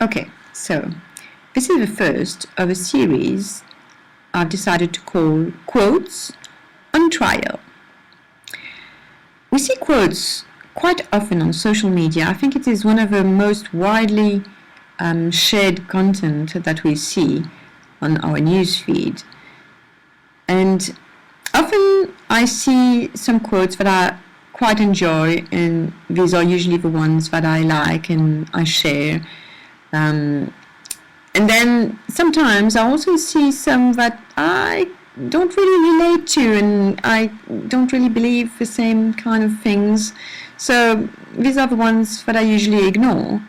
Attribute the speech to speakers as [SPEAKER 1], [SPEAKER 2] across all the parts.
[SPEAKER 1] Okay, so this is the first of a series I've decided to call Quotes on Trial. We see quotes quite often on social media. I think it is one of the most widely shared content that we see on our newsfeed. And often I see some quotes that I quite enjoy, and these are usually the ones that I like and I share. And then sometimes I also see some that I don't really relate to and I don't really believe the same kind of things. So these are the ones that I usually ignore.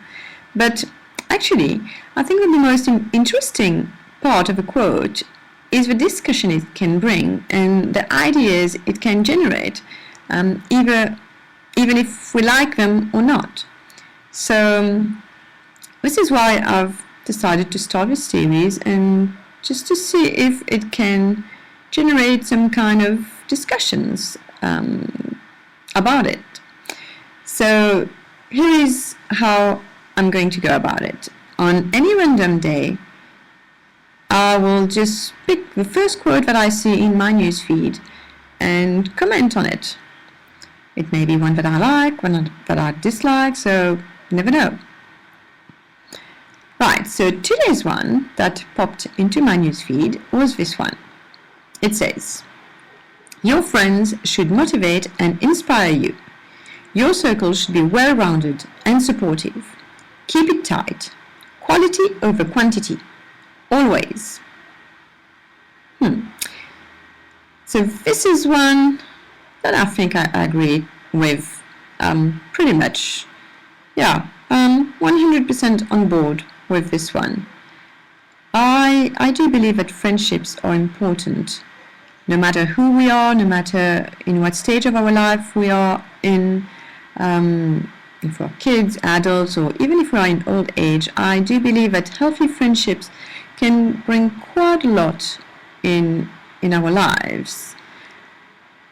[SPEAKER 1] But actually, I think that the most interesting part of a quote is the discussion it can bring and the ideas it can generate, even if we like them or not. So this is why I've decided to start this series and just to see if it can generate some kind of discussions about it. So here is how I'm going to go about it. On any random day, I will just pick the first quote that I see in my newsfeed and comment on it. It may be one that I like, one that I dislike, so you never know. Right, so today's one that popped into my newsfeed was this one. It says, "Your friends should motivate and inspire you. Your circle should be well-rounded and supportive. Keep it tight. Quality over quantity. Always." So this is one that I think I agree with pretty much. Yeah, 100% on board with this one. I do believe that friendships are important, no matter who we are, no matter in what stage of our life we are in, if we're kids, adults, or even if we are in old age. I do believe that healthy friendships can bring quite a lot in our lives.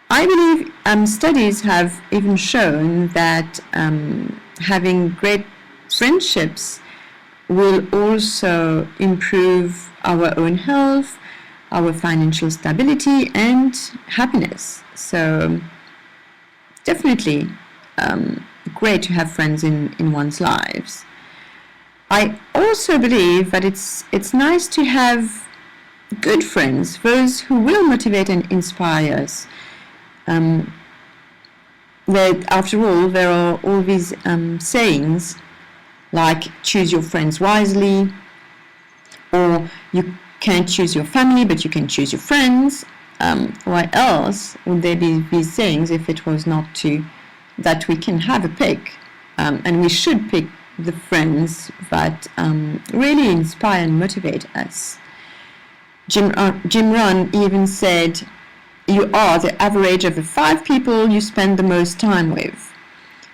[SPEAKER 1] I believe studies have even shown that having great friendships will also improve our own health, our financial stability, and happiness. So definitely great to have friends in one's lives. I also believe that it's nice to have good friends, those who will motivate and inspire us. That after all, there are all these sayings like choose your friends wisely, or you can't choose your family but you can choose your friends. Why else would there be these sayings if it was not to that we can have a pick, and we should pick the friends that really inspire and motivate us. Jim Rohn even said, "You are the average of the 5 people you spend the most time with."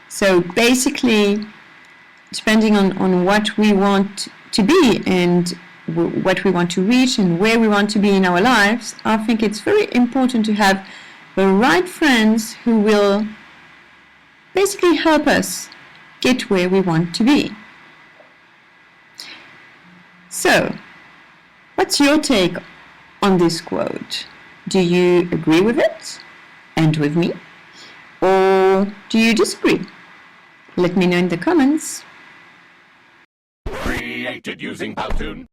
[SPEAKER 1] So basically, depending on what we want to be and what we want to reach and where we want to be in our lives, I think it's very important to have the right friends who will basically help us get where we want to be. So, what's your take on this quote? Do you agree with it and with me? Or do you disagree? Let me know in the comments.
[SPEAKER 2] Created using Powtoon.